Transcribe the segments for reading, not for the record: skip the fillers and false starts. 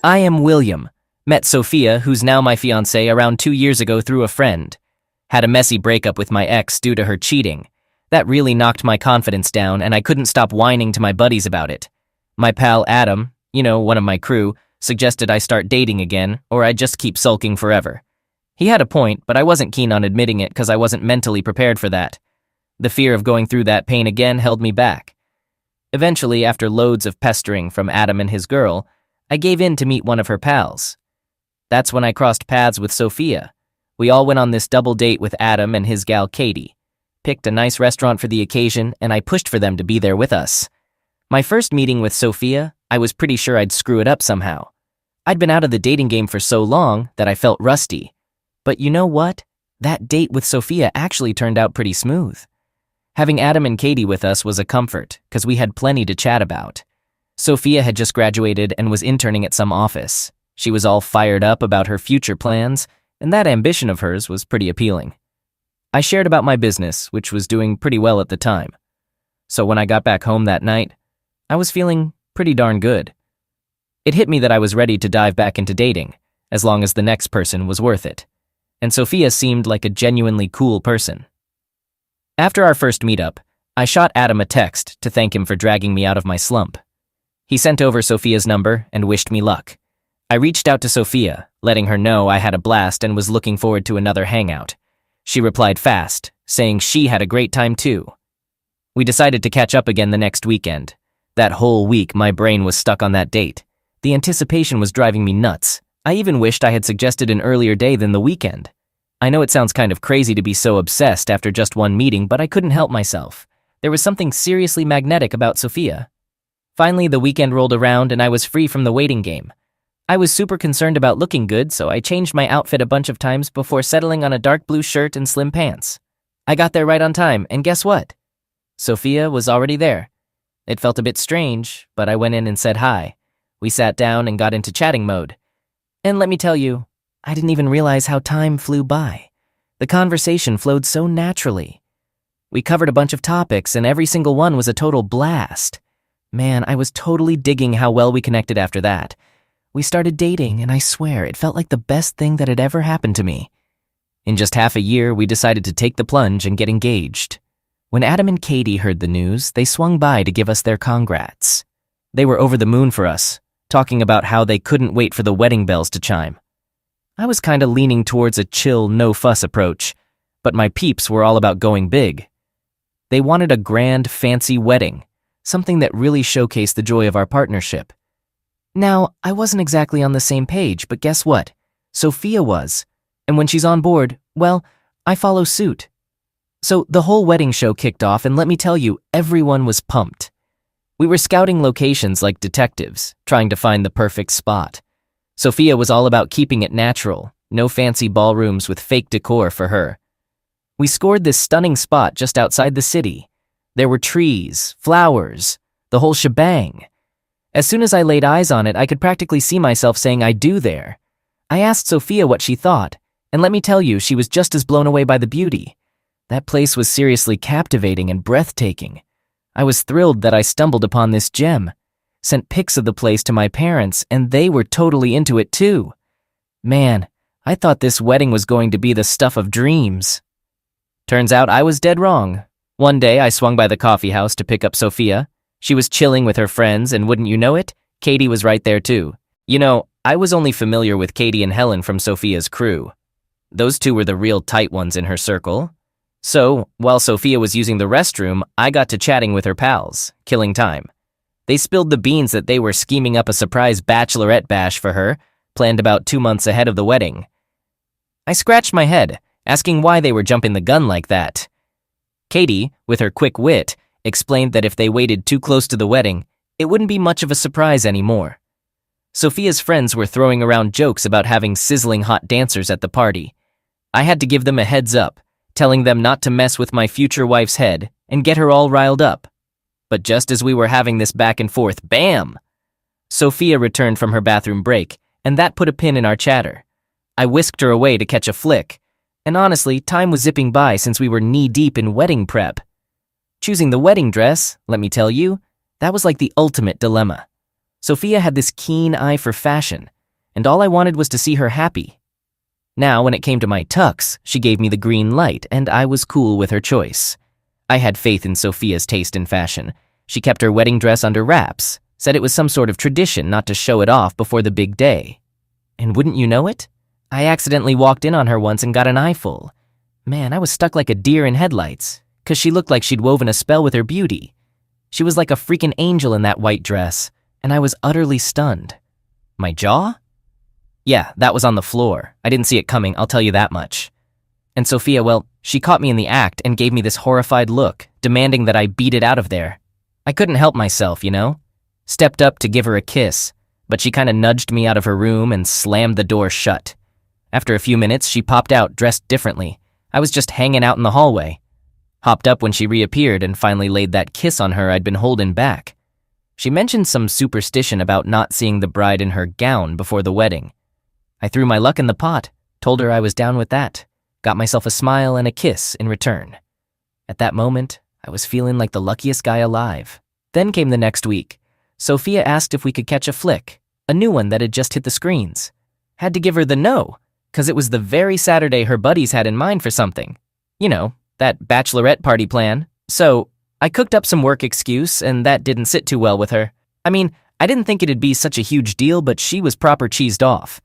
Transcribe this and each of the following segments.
I am William. Met Sophia, who's now my fiancée, around 2 years ago through a friend. Had a messy breakup with my ex due to her cheating. That really knocked my confidence down, and I couldn't stop whining to my buddies about it. My pal Adam, one of my crew, suggested I start dating again, or I'd just keep sulking forever. He had a point, but I wasn't keen on admitting it because I wasn't mentally prepared for that. The fear of going through that pain again held me back. Eventually, after loads of pestering from Adam and his girl, I gave in to meet one of her pals. That's when I crossed paths with Sophia. We all went on this double date with Adam and his gal Katie. Picked a nice restaurant for the occasion, and I pushed for them to be there with us. My first meeting with Sophia, I was pretty sure I'd screw it up somehow. I'd been out of the dating game for so long that I felt rusty. But you know what? That date with Sophia actually turned out pretty smooth. Having Adam and Katie with us was a comfort, because we had plenty to chat about. Sophia had just graduated and was interning at some office. She was all fired up about her future plans, and that ambition of hers was pretty appealing. I shared about my business, which was doing pretty well at the time. So when I got back home that night, I was feeling pretty darn good. It hit me that I was ready to dive back into dating, as long as the next person was worth it. And Sophia seemed like a genuinely cool person. After our first meetup, I shot Adam a text to thank him for dragging me out of my slump. He sent over Sophia's number and wished me luck. I reached out to Sophia, letting her know I had a blast and was looking forward to another hangout. She replied fast, saying she had a great time too. We decided to catch up again the next weekend. That whole week, my brain was stuck on that date. The anticipation was driving me nuts. I even wished I had suggested an earlier day than the weekend. I know it sounds kind of crazy to be so obsessed after just one meeting, but I couldn't help myself. There was something seriously magnetic about Sophia. Finally, the weekend rolled around and I was free from the waiting game. I was super concerned about looking good, so I changed my outfit a bunch of times before settling on a dark blue shirt and slim pants. I got there right on time, and guess what? Sophia was already there. It felt a bit strange, but I went in and said hi. We sat down and got into chatting mode. And let me tell you, I didn't even realize how time flew by. The conversation flowed so naturally. We covered a bunch of topics, and every single one was a total blast. Man, I was totally digging how well we connected after that. We started dating, and I swear it felt like the best thing that had ever happened to me. In just half a year, we decided to take the plunge and get engaged. When Adam and Katie heard the news, they swung by to give us their congrats. They were over the moon for us, talking about how they couldn't wait for the wedding bells to chime. I was kinda leaning towards a chill, no-fuss approach, but my peeps were all about going big. They wanted a grand, fancy wedding, something that really showcased the joy of our partnership. Now, I wasn't exactly on the same page, but guess what? Sophia was. And when she's on board, well, I follow suit. So the whole wedding show kicked off, and let me tell you, everyone was pumped. We were scouting locations like detectives, trying to find the perfect spot. Sophia was all about keeping it natural, no fancy ballrooms with fake decor for her. We scored this stunning spot just outside the city. There were trees, flowers, the whole shebang. As soon as I laid eyes on it, I could practically see myself saying I do there. I asked Sophia what she thought, and let me tell you, she was just as blown away by the beauty. That place was seriously captivating and breathtaking. I was thrilled that I stumbled upon this gem, sent pics of the place to my parents, and they were totally into it too. Man, I thought this wedding was going to be the stuff of dreams. Turns out I was dead wrong. One day I swung by the coffee house to pick up Sophia. She was chilling with her friends, and wouldn't you know it, Katie was right there too. I was only familiar with Katie and Helen from Sophia's crew. Those two were the real tight ones in her circle. So, while Sophia was using the restroom, I got to chatting with her pals, killing time. They spilled the beans that they were scheming up a surprise bachelorette bash for her, planned about 2 months ahead of the wedding. I scratched my head, asking why they were jumping the gun like that. Katie, with her quick wit, explained that if they waited too close to the wedding, it wouldn't be much of a surprise anymore. Sophia's friends were throwing around jokes about having sizzling hot dancers at the party. I had to give them a heads up, telling them not to mess with my future wife's head and get her all riled up. But just as we were having this back and forth, bam! Sophia returned from her bathroom break, and that put a pin in our chatter. I whisked her away to catch a flick, and honestly, time was zipping by since we were knee-deep in wedding prep. Choosing the wedding dress, let me tell you, that was like the ultimate dilemma. Sophia had this keen eye for fashion, and all I wanted was to see her happy. Now, when it came to my tux, she gave me the green light, and I was cool with her choice. I had faith in Sophia's taste in fashion. She kept her wedding dress under wraps, said it was some sort of tradition not to show it off before the big day. And wouldn't you know it? I accidentally walked in on her once and got an eyeful. Man, I was stuck like a deer in headlights, 'cause she looked like she'd woven a spell with her beauty. She was like a freaking angel in that white dress, and I was utterly stunned. My jaw? Yeah, that was on the floor. I didn't see it coming, I'll tell you that much. And Sophia, well, she caught me in the act and gave me this horrified look, demanding that I beat it out of there. I couldn't help myself, you know? Stepped up to give her a kiss, but she kinda nudged me out of her room and slammed the door shut. After a few minutes, she popped out dressed differently. I was just hanging out in the hallway. Hopped up when she reappeared and finally laid that kiss on her I'd been holding back. She mentioned some superstition about not seeing the bride in her gown before the wedding. I threw my luck in the pot, told her I was down with that, got myself a smile and a kiss in return. At that moment, I was feeling like the luckiest guy alive. Then came the next week. Sophia asked if we could catch a flick, a new one that had just hit the screens. Had to give her the no, 'cause it was the very Saturday her buddies had in mind for something. You know, that bachelorette party plan. So, I cooked up some work excuse, and that didn't sit too well with her. I mean, I didn't think it'd be such a huge deal, but she was proper cheesed off.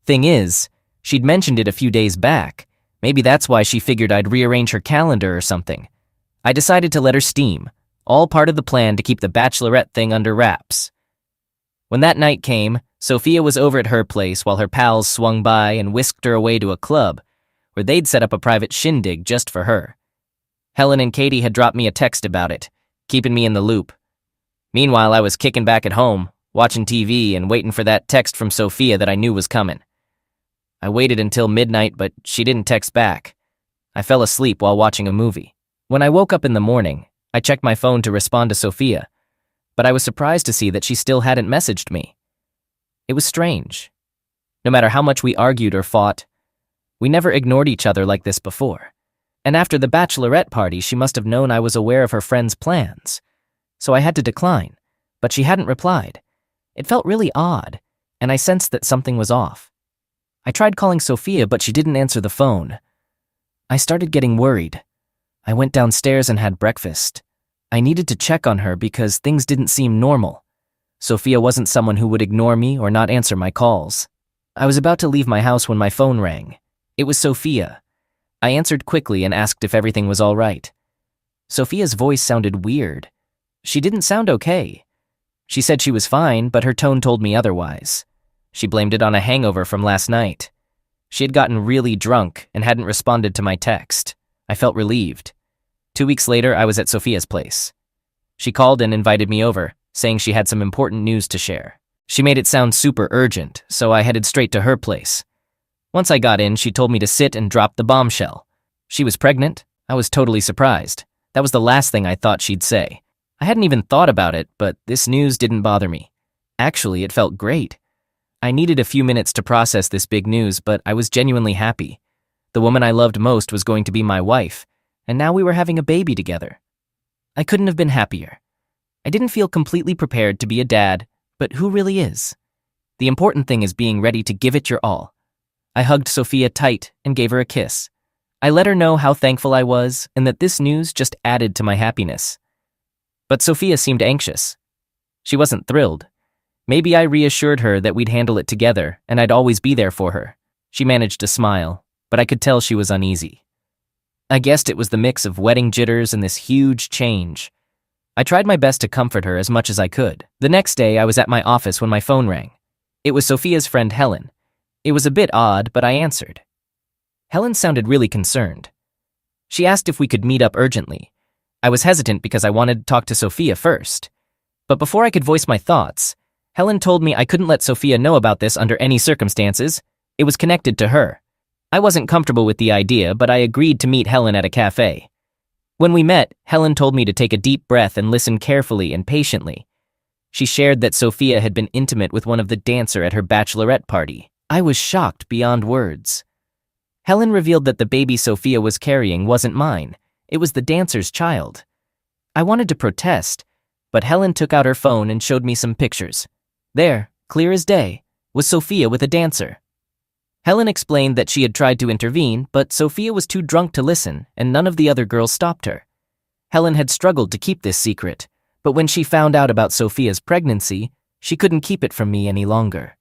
Thing is, she'd mentioned it a few days back. Maybe that's why she figured I'd rearrange her calendar or something. I decided to let her steam, all part of the plan to keep the bachelorette thing under wraps. When that night came, Sophia was over at her place while her pals swung by and whisked her away to a club, where they'd set up a private shindig just for her. Helen and Katie had dropped me a text about it, keeping me in the loop. Meanwhile, I was kicking back at home, watching TV and waiting for that text from Sophia that I knew was coming. I waited until midnight, but she didn't text back. I fell asleep while watching a movie. When I woke up in the morning, I checked my phone to respond to Sophia, but I was surprised to see that she still hadn't messaged me. It was strange. No matter how much we argued or fought, we never ignored each other like this before. And after the bachelorette party, she must have known I was aware of her friend's plans. So I had to decline, but she hadn't replied. It felt really odd, and I sensed that something was off. I tried calling Sophia, but she didn't answer the phone. I started getting worried. I went downstairs and had breakfast. I needed to check on her because things didn't seem normal. Sophia wasn't someone who would ignore me or not answer my calls. I was about to leave my house when my phone rang. It was Sophia. I answered quickly and asked if everything was all right. Sophia's voice sounded weird. She didn't sound okay. She said she was fine, but her tone told me otherwise. She blamed it on a hangover from last night. She had gotten really drunk and hadn't responded to my text. I felt relieved. 2 weeks later, I was at Sophia's place. She called and invited me over, saying she had some important news to share. She made it sound super urgent, so I headed straight to her place. Once I got in, she told me to sit and drop the bombshell. She was pregnant. I was totally surprised. That was the last thing I thought she'd say. I hadn't even thought about it, but this news didn't bother me. Actually, it felt great. I needed a few minutes to process this big news, but I was genuinely happy. The woman I loved most was going to be my wife, and now we were having a baby together. I couldn't have been happier. I didn't feel completely prepared to be a dad, but who really is? The important thing is being ready to give it your all. I hugged Sophia tight and gave her a kiss. I let her know how thankful I was and that this news just added to my happiness. But Sophia seemed anxious. She wasn't thrilled. Maybe I reassured her that we'd handle it together and I'd always be there for her. She managed to smile, but I could tell she was uneasy. I guessed it was the mix of wedding jitters and this huge change. I tried my best to comfort her as much as I could. The next day, I was at my office when my phone rang. It was Sophia's friend Helen. It was a bit odd, but I answered. Helen sounded really concerned. She asked if we could meet up urgently. I was hesitant because I wanted to talk to Sophia first. But before I could voice my thoughts, Helen told me I couldn't let Sophia know about this under any circumstances. It was connected to her. I wasn't comfortable with the idea, but I agreed to meet Helen at a cafe. When we met, Helen told me to take a deep breath and listen carefully and patiently. She shared that Sophia had been intimate with one of the dancers at her bachelorette party. I was shocked beyond words. Helen revealed that the baby Sophia was carrying wasn't mine. It was the dancer's child. I wanted to protest, but Helen took out her phone and showed me some pictures. There, clear as day, was Sophia with a dancer. Helen explained that she had tried to intervene, but Sophia was too drunk to listen, and none of the other girls stopped her. Helen had struggled to keep this secret, but when she found out about Sophia's pregnancy, she couldn't keep it from me any longer.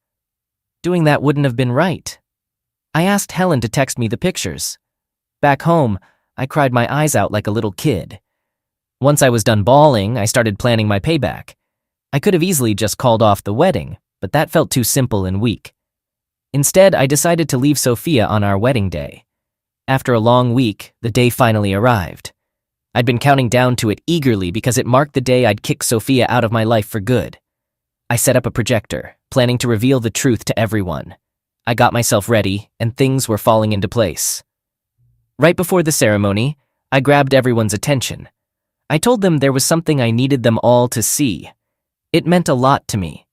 Doing that wouldn't have been right. I asked Helen to text me the pictures. Back home, I cried my eyes out like a little kid. Once I was done bawling, I started planning my payback. I could have easily just called off the wedding, but that felt too simple and weak. Instead, I decided to leave Sophia on our wedding day. After a long week, the day finally arrived. I'd been counting down to it eagerly because it marked the day I'd kick Sophia out of my life for good. I set up a projector, planning to reveal the truth to everyone. I got myself ready, and things were falling into place. Right before the ceremony, I grabbed everyone's attention. I told them there was something I needed them all to see. It meant a lot to me.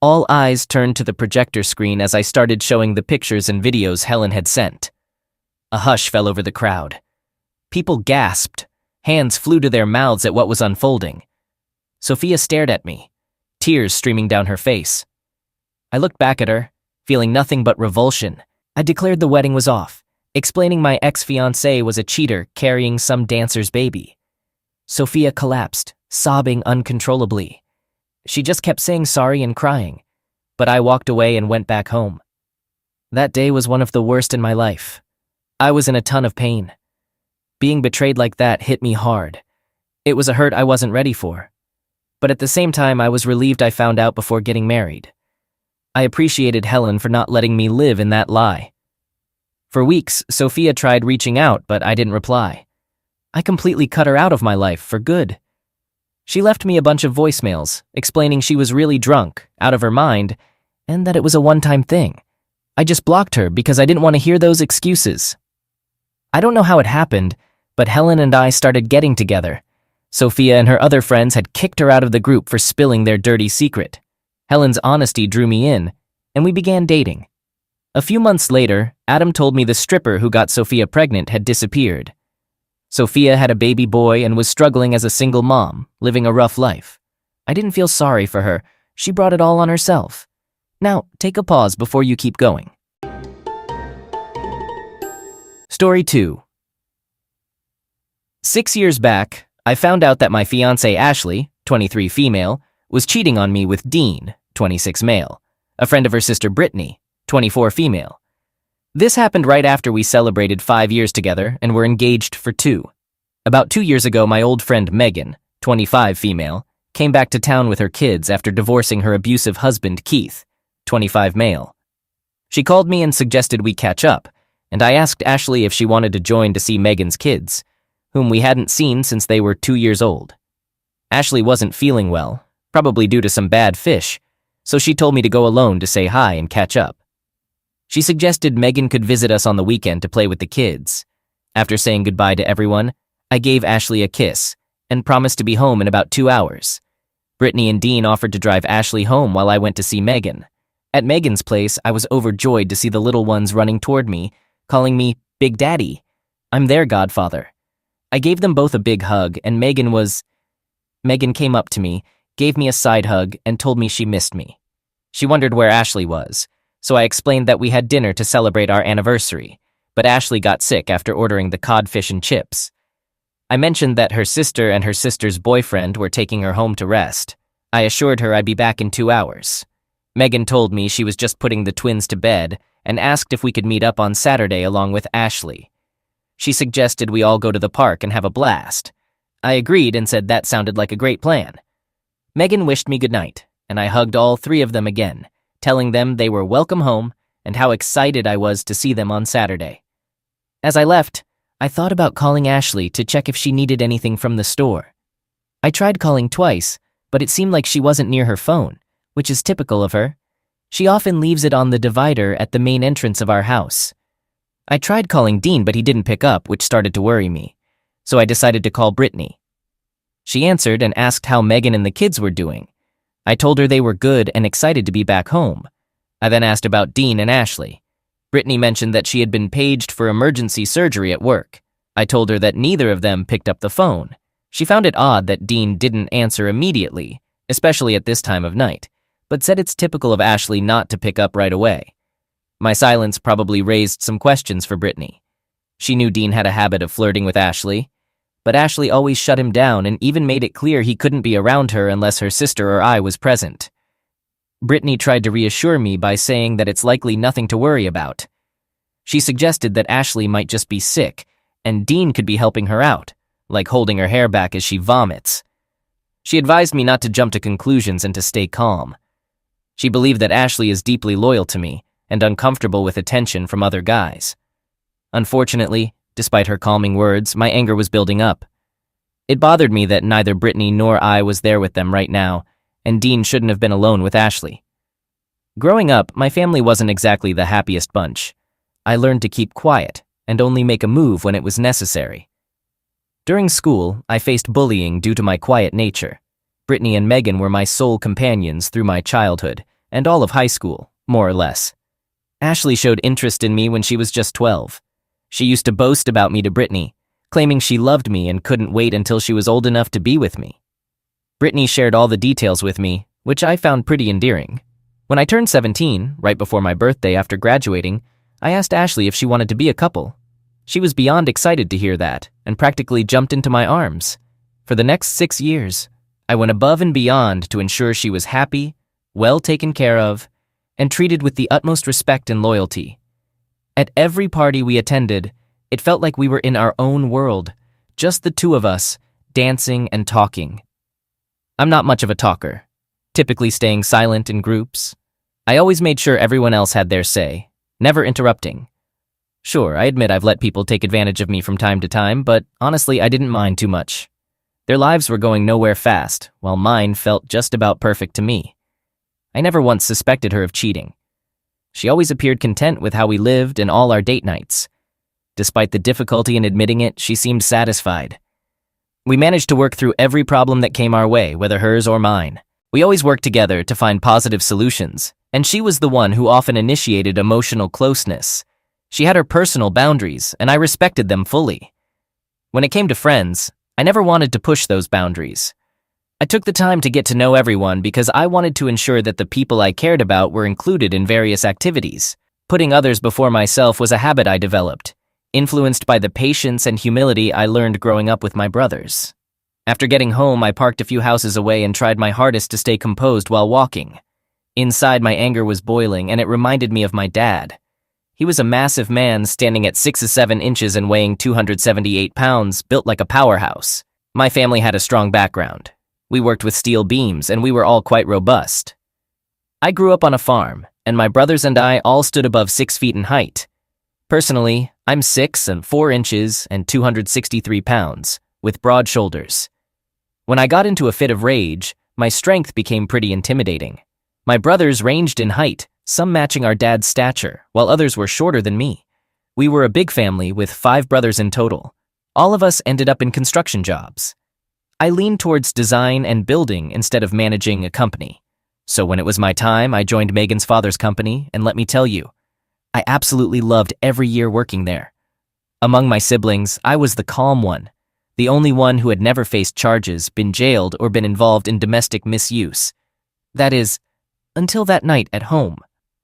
All eyes turned to the projector screen as I started showing the pictures and videos Helen had sent. A hush fell over the crowd. People gasped. Hands flew to their mouths at what was unfolding. Sophia stared at me, tears streaming down her face. I looked back at her, feeling nothing but revulsion. I declared the wedding was off, explaining my ex-fiancé was a cheater carrying some dancer's baby. Sophia collapsed, sobbing uncontrollably. She just kept saying sorry and crying, but I walked away and went back home. That day was one of the worst in my life. I was in a ton of pain. Being betrayed like that hit me hard. It was a hurt I wasn't ready for. But at the same time, I was relieved I found out before getting married. I appreciated Helen for not letting me live in that lie. For weeks, Sophia tried reaching out, but I didn't reply. I completely cut her out of my life for good. She left me a bunch of voicemails, explaining she was really drunk, out of her mind, and that it was a one-time thing. I just blocked her because I didn't want to hear those excuses. I don't know how it happened, but Helen and I started getting together. Sophia and her other friends had kicked her out of the group for spilling their dirty secret. Helen's honesty drew me in, and we began dating. A few months later, Adam told me the stripper who got Sophia pregnant had disappeared. Sophia had a baby boy and was struggling as a single mom, living a rough life. I didn't feel sorry for her. She brought it all on herself. Now, take a pause before you keep going. Story 2. 6 years back, I found out that my fiancée Ashley, 23 female, was cheating on me with Dean, 26 male, a friend of her sister Brittany, 24 female. This happened right after we celebrated 5 years together and were engaged for 2. About 2 years ago, my old friend Megan, 25 female, came back to town with her kids after divorcing her abusive husband Keith, 25 male. She called me and suggested we catch up, and I asked Ashley if she wanted to join to see Megan's kids, whom we hadn't seen since they were 2 years old. Ashley wasn't feeling well, probably due to some bad fish, so she told me to go alone to say hi and catch up. She suggested Megan could visit us on the weekend to play with the kids. After saying goodbye to everyone, I gave Ashley a kiss and promised to be home in about 2 hours. Brittany and Dean offered to drive Ashley home while I went to see Megan. At Megan's place, I was overjoyed to see the little ones running toward me, calling me Big Daddy. I'm their godfather. I gave them both a big hug, and Megan came up to me, gave me a side hug, and told me she missed me. She wondered where Ashley was, so I explained that we had dinner to celebrate our anniversary, but Ashley got sick after ordering the codfish and chips. I mentioned that her sister and her sister's boyfriend were taking her home to rest. I assured her I'd be back in 2 hours. Megan told me she was just putting the twins to bed and asked if we could meet up on Saturday along with Ashley. She suggested we all go to the park and have a blast. I agreed and said that sounded like a great plan. Megan wished me goodnight, and I hugged all 3 of them again, telling them they were welcome home and how excited I was to see them on Saturday. As I left, I thought about calling Ashley to check if she needed anything from the store. I tried calling twice, but it seemed like she wasn't near her phone, which is typical of her. She often leaves it on the divider at the main entrance of our house. I tried calling Dean, but he didn't pick up, which started to worry me, so I decided to call Brittany. She answered and asked how Megan and the kids were doing. I told her they were good and excited to be back home. I then asked about Dean and Ashley. Brittany mentioned that she had been paged for emergency surgery at work. I told her that neither of them picked up the phone. She found it odd that Dean didn't answer immediately, especially at this time of night, but said it's typical of Ashley not to pick up right away. My silence probably raised some questions for Brittany. She knew Dean had a habit of flirting with Ashley, but Ashley always shut him down and even made it clear he couldn't be around her unless her sister or I was present. Brittany tried to reassure me by saying that it's likely nothing to worry about. She suggested that Ashley might just be sick, and Dean could be helping her out, like holding her hair back as she vomits. She advised me not to jump to conclusions and to stay calm. She believed that Ashley is deeply loyal to me and uncomfortable with attention from other guys. Unfortunately, despite her calming words, my anger was building up. It bothered me that neither Brittany nor I was there with them right now, and Dean shouldn't have been alone with Ashley. Growing up, my family wasn't exactly the happiest bunch. I learned to keep quiet and only make a move when it was necessary. During school, I faced bullying due to my quiet nature. Brittany and Megan were my sole companions through my childhood and all of high school, more or less. Ashley showed interest in me when she was just 12. She used to boast about me to Brittany, claiming she loved me and couldn't wait until she was old enough to be with me. Brittany shared all the details with me, which I found pretty endearing. When I turned 17, right before my birthday after graduating, I asked Ashley if she wanted to be a couple. She was beyond excited to hear that and practically jumped into my arms. For the next 6 years, I went above and beyond to ensure she was happy, well taken care of, and treated with the utmost respect and loyalty. At every party we attended, it felt like we were in our own world, just the two of us, dancing and talking. I'm not much of a talker, typically staying silent in groups. I always made sure everyone else had their say, never interrupting. Sure, I admit I've let people take advantage of me from time to time, but honestly, I didn't mind too much. Their lives were going nowhere fast, while mine felt just about perfect to me. I never once suspected her of cheating. She always appeared content with how we lived and all our date nights. Despite the difficulty in admitting it, she seemed satisfied. We managed to work through every problem that came our way, whether hers or mine. We always worked together to find positive solutions, and she was the one who often initiated emotional closeness. She had her personal boundaries, and I respected them fully. When it came to friends, I never wanted to push those boundaries. I took the time to get to know everyone because I wanted to ensure that the people I cared about were included in various activities. Putting others before myself was a habit I developed, influenced by the patience and humility I learned growing up with my brothers. After getting home, I parked a few houses away and tried my hardest to stay composed while walking. Inside, my anger was boiling, and it reminded me of my dad. He was a massive man standing at 6'7" and weighing 278 pounds, built like a powerhouse. My family had a strong background. We worked with steel beams, and we were all quite robust. I grew up on a farm, and my brothers and I all stood above 6 feet in height. Personally, I'm 6'4" and 263 pounds, with broad shoulders. When I got into a fit of rage, my strength became pretty intimidating. My brothers ranged in height, some matching our dad's stature, while others were shorter than me. We were a big family with 5 brothers in total. All of us ended up in construction jobs. I leaned towards design and building instead of managing a company. So when it was my time, I joined Megan's father's company, and let me tell you, I absolutely loved every year working there. Among my siblings, I was the calm one, the only one who had never faced charges, been jailed, or been involved in domestic misuse. That is, until that night at home.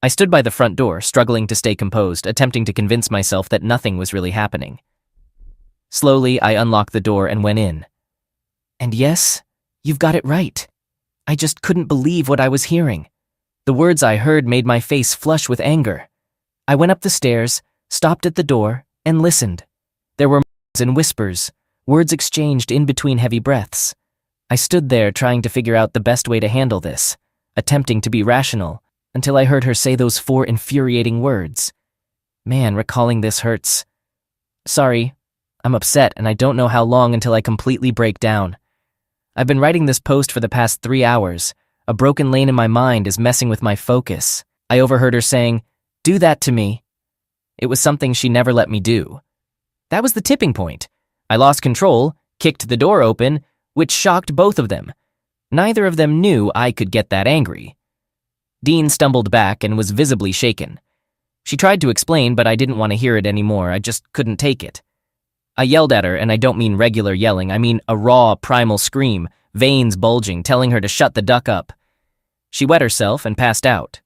I stood by the front door, struggling to stay composed, attempting to convince myself that nothing was really happening. Slowly, I unlocked the door and went in. And yes, you've got it right. I just couldn't believe what I was hearing. The words I heard made my face flush with anger. I went up the stairs, stopped at the door, and listened. There were moans and whispers, words exchanged in between heavy breaths. I stood there trying to figure out the best way to handle this, attempting to be rational, until I heard her say those 4 infuriating words. Man, recalling this hurts. Sorry, I'm upset and I don't know how long until I completely break down. I've been writing this post for the past 3 hours. A broken lane in my mind is messing with my focus. I overheard her saying, "Do that to me." It was something she never let me do. That was the tipping point. I lost control, kicked the door open, which shocked both of them. Neither of them knew I could get that angry. Dean stumbled back and was visibly shaken. She tried to explain, but I didn't want to hear it anymore. I just couldn't take it. I yelled at her, and I don't mean regular yelling. I mean a raw, primal scream, veins bulging, telling her to shut the duck up. She wet herself and passed out.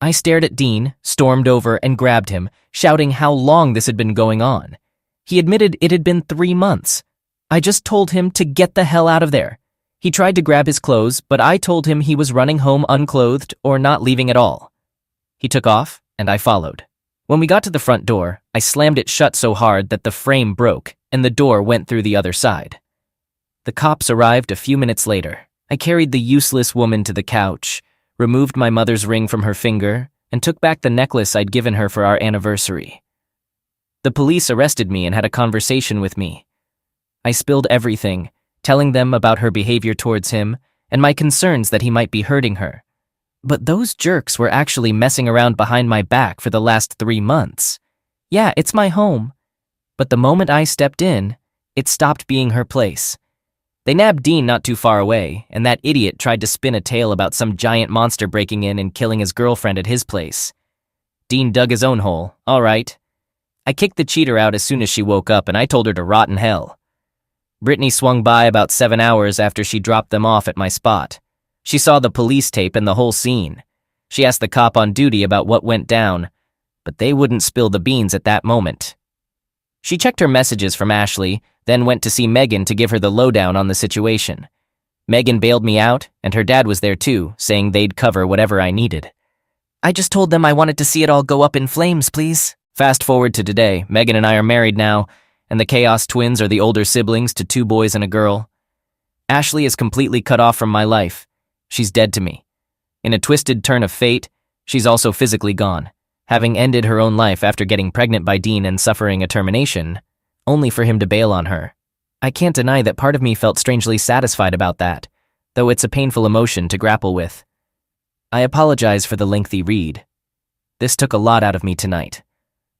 I stared at Dean, stormed over, and grabbed him, shouting how long this had been going on. He admitted it had been 3 months. I just told him to get the hell out of there. He tried to grab his clothes, but I told him he was running home unclothed or not leaving at all. He took off, and I followed. When we got to the front door, I slammed it shut so hard that the frame broke, and the door went through the other side. The cops arrived a few minutes later. I carried the useless woman to the couch, removed my mother's ring from her finger, and took back the necklace I'd given her for our anniversary. The police arrested me and had a conversation with me. I spilled everything, telling them about her behavior towards him and my concerns that he might be hurting her. But those jerks were actually messing around behind my back for the last 3 months. Yeah, it's my home. But the moment I stepped in, it stopped being her place. They nabbed Dean not too far away, and that idiot tried to spin a tale about some giant monster breaking in and killing his girlfriend at his place. Dean dug his own hole, all right. I kicked the cheater out as soon as she woke up, and I told her to rot in hell. Brittany swung by about 7 hours after she dropped them off at my spot. She saw the police tape and the whole scene. She asked the cop on duty about what went down, but they wouldn't spill the beans at that moment. She checked her messages from Ashley, then went to see Megan to give her the lowdown on the situation. Megan bailed me out, and her dad was there too, saying they'd cover whatever I needed. I just told them I wanted to see it all go up in flames, please. Fast forward to today, Megan and I are married now, and the Chaos twins are the older siblings to 2 boys and a girl. Ashley is completely cut off from my life. She's dead to me. In a twisted turn of fate, she's also physically gone, having ended her own life after getting pregnant by Dean and suffering a termination, only for him to bail on her. I can't deny that part of me felt strangely satisfied about that, though it's a painful emotion to grapple with. I apologize for the lengthy read. This took a lot out of me tonight.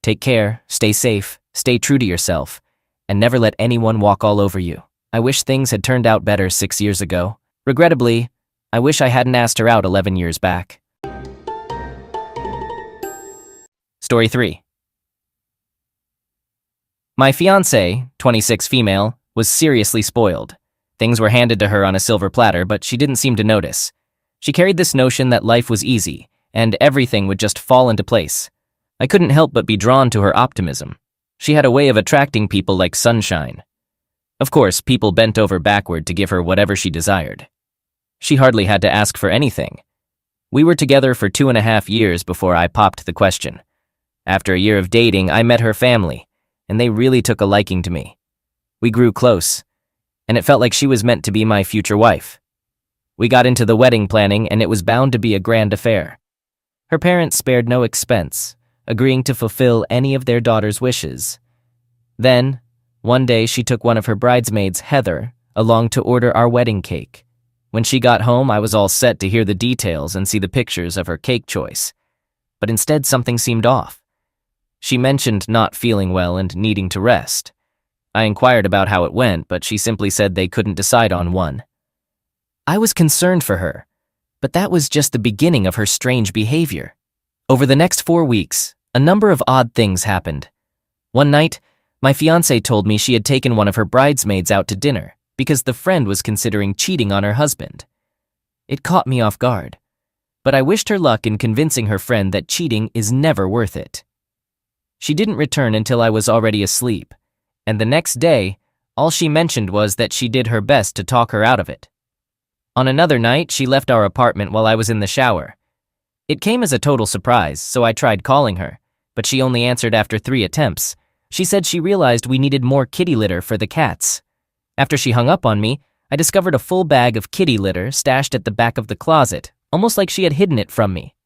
Take care, stay safe, stay true to yourself, and never let anyone walk all over you. I wish things had turned out better 6 years ago. Regrettably, I wish I hadn't asked her out 11 years back. Story 3. My fiancée, 26 female, was seriously spoiled. Things were handed to her on a silver platter, but she didn't seem to notice. She carried this notion that life was easy, and everything would just fall into place. I couldn't help but be drawn to her optimism. She had a way of attracting people like sunshine. Of course, people bent over backward to give her whatever she desired. She hardly had to ask for anything. We were together for 2.5 years before I popped the question. After a year of dating, I met her family, and they really took a liking to me. We grew close, and it felt like she was meant to be my future wife. We got into the wedding planning, and it was bound to be a grand affair. Her parents spared no expense, agreeing to fulfill any of their daughter's wishes. Then, one day she took one of her bridesmaids, Heather, along to order our wedding cake. When she got home, I was all set to hear the details and see the pictures of her cake choice. But instead, something seemed off. She mentioned not feeling well and needing to rest. I inquired about how it went, but she simply said they couldn't decide on one. I was concerned for her, but that was just the beginning of her strange behavior. Over the next 4 weeks, a number of odd things happened. One night, my fiancée told me she had taken one of her bridesmaids out to dinner because the friend was considering cheating on her husband. It caught me off guard, but I wished her luck in convincing her friend that cheating is never worth it. She didn't return until I was already asleep, and the next day, all she mentioned was that she did her best to talk her out of it. On another night, she left our apartment while I was in the shower. It came as a total surprise, so I tried calling her, but she only answered after 3 attempts. She said she realized we needed more kitty litter for the cats. After she hung up on me, I discovered a full bag of kitty litter stashed at the back of the closet, almost like she had hidden it from me.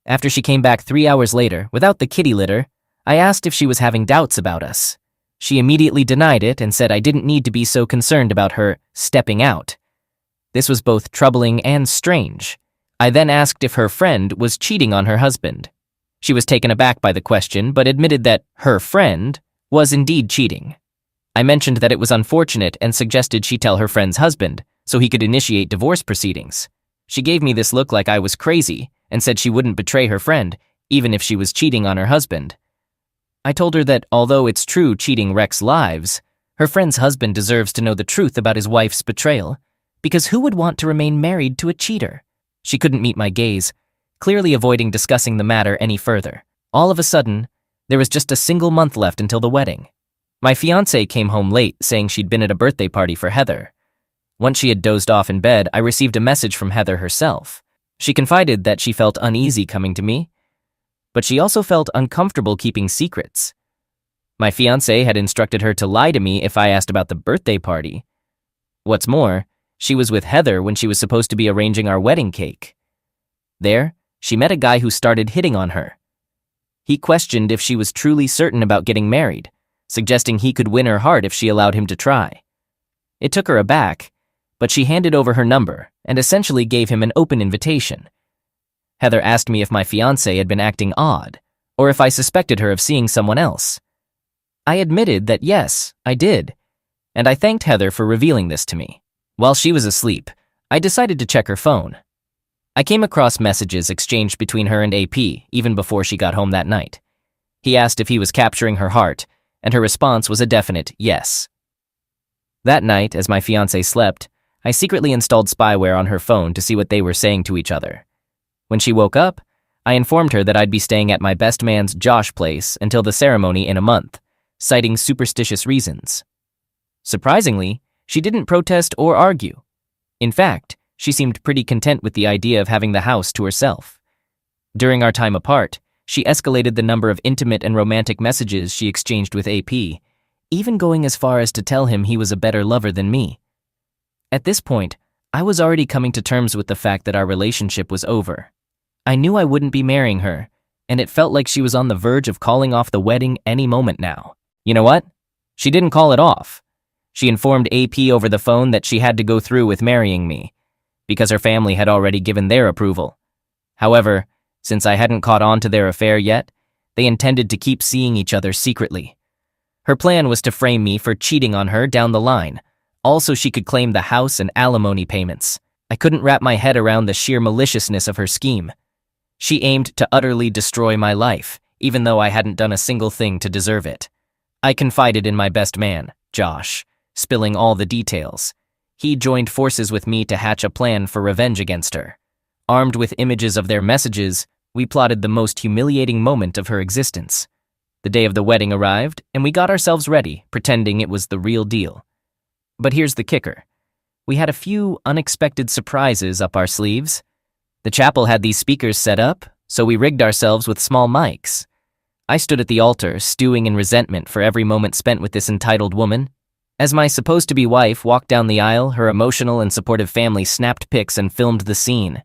After she came back 3 hours later, without the kitty litter, I asked if she was having doubts about us. She immediately denied it and said I didn't need to be so concerned about her stepping out. This was both troubling and strange. I then asked if her friend was cheating on her husband. She was taken aback by the question, but admitted that her friend was indeed cheating. I mentioned that it was unfortunate and suggested she tell her friend's husband so he could initiate divorce proceedings. She gave me this look like I was crazy and said she wouldn't betray her friend, even if she was cheating on her husband. I told her that although it's true cheating wrecks lives, her friend's husband deserves to know the truth about his wife's betrayal, because who would want to remain married to a cheater? She couldn't meet my gaze, clearly avoiding discussing the matter any further. All of a sudden, there was just a single month left until the wedding. My fiancée came home late, saying she'd been at a birthday party for Heather. Once she had dozed off in bed, I received a message from Heather herself. She confided that she felt uneasy coming to me, but she also felt uncomfortable keeping secrets. My fiancé had instructed her to lie to me if I asked about the birthday party. What's more, she was with Heather when she was supposed to be arranging our wedding cake. There, she met a guy who started hitting on her. He questioned if she was truly certain about getting married, suggesting he could win her heart if she allowed him to try. It took her aback, but she handed over her number and essentially gave him an open invitation. Heather asked me if my fiancé had been acting odd, or if I suspected her of seeing someone else. I admitted that yes, I did, and I thanked Heather for revealing this to me. While she was asleep, I decided to check her phone. I came across messages exchanged between her and AP even before she got home that night. He asked if he was capturing her heart, and her response was a definite yes. That night, as my fiancé slept, I secretly installed spyware on her phone to see what they were saying to each other. When she woke up, I informed her that I'd be staying at my best man's Josh place until the ceremony in a month, citing superstitious reasons. Surprisingly, she didn't protest or argue. In fact, she seemed pretty content with the idea of having the house to herself. During our time apart, she escalated the number of intimate and romantic messages she exchanged with AP, even going as far as to tell him he was a better lover than me. At this point, I was already coming to terms with the fact that our relationship was over. I knew I wouldn't be marrying her, and it felt like she was on the verge of calling off the wedding any moment now. You know what? She didn't call it off. She informed AP over the phone that she had to go through with marrying me, because her family had already given their approval. However, since I hadn't caught on to their affair yet, they intended to keep seeing each other secretly. Her plan was to frame me for cheating on her down the line, also she could claim the house and alimony payments. I couldn't wrap my head around the sheer maliciousness of her scheme. She aimed to utterly destroy my life, even though I hadn't done a single thing to deserve it. I confided in my best man, Josh, spilling all the details. He joined forces with me to hatch a plan for revenge against her. Armed with images of their messages, we plotted the most humiliating moment of her existence. The day of the wedding arrived, and we got ourselves ready, pretending it was the real deal. But here's the kicker. We had a few unexpected surprises up our sleeves. The chapel had these speakers set up, so we rigged ourselves with small mics. I stood at the altar, stewing in resentment for every moment spent with this entitled woman. As my supposed-to-be wife walked down the aisle, her emotional and supportive family snapped pics and filmed the scene.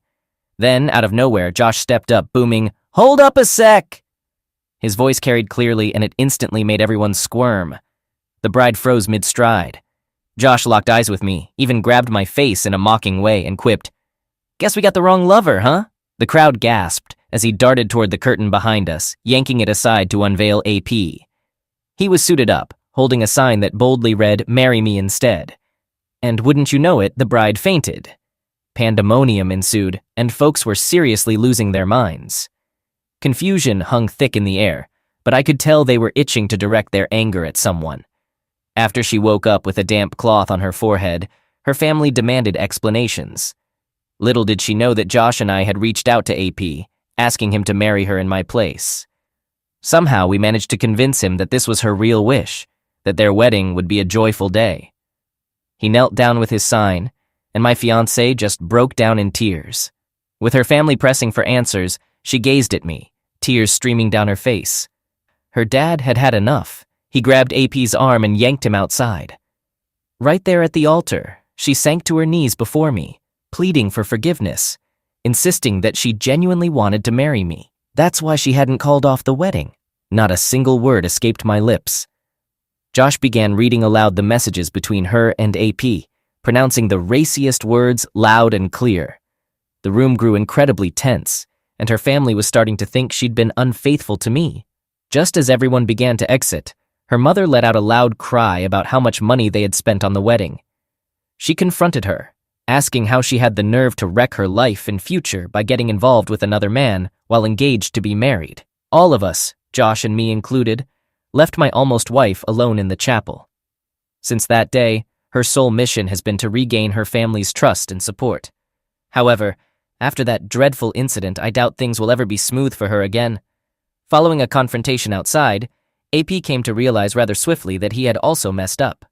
Then, out of nowhere, Josh stepped up, booming, "Hold up a sec!" His voice carried clearly, and it instantly made everyone squirm. The bride froze mid-stride. Josh locked eyes with me, even grabbed my face in a mocking way, and quipped, "Guess we got the wrong lover, huh?" The crowd gasped as he darted toward the curtain behind us, yanking it aside to unveil AP. He was suited up, holding a sign that boldly read, "Marry me instead." And wouldn't you know it, the bride fainted. Pandemonium ensued, and folks were seriously losing their minds. Confusion hung thick in the air, but I could tell they were itching to direct their anger at someone. After she woke up with a damp cloth on her forehead, her family demanded explanations. Little did she know that Josh and I had reached out to AP, asking him to marry her in my place. Somehow we managed to convince him that this was her real wish, that their wedding would be a joyful day. He knelt down with his sign, and my fiancée just broke down in tears. With her family pressing for answers, she gazed at me, tears streaming down her face. Her dad had had enough. He grabbed AP's arm and yanked him outside. Right there at the altar, she sank to her knees before me, pleading for forgiveness, insisting that she genuinely wanted to marry me. That's why she hadn't called off the wedding. Not a single word escaped my lips. Josh began reading aloud the messages between her and AP, pronouncing the raciest words loud and clear. The room grew incredibly tense, and her family was starting to think she'd been unfaithful to me. Just as everyone began to exit, her mother let out a loud cry about how much money they had spent on the wedding. She confronted her, asking how she had the nerve to wreck her life and future by getting involved with another man while engaged to be married. All of us, Josh and me included, left my almost wife alone in the chapel. Since that day, her sole mission has been to regain her family's trust and support. However, After that dreadful incident, I doubt things will ever be smooth for her again. Following a confrontation outside, AP came to realize rather swiftly that he had also messed up.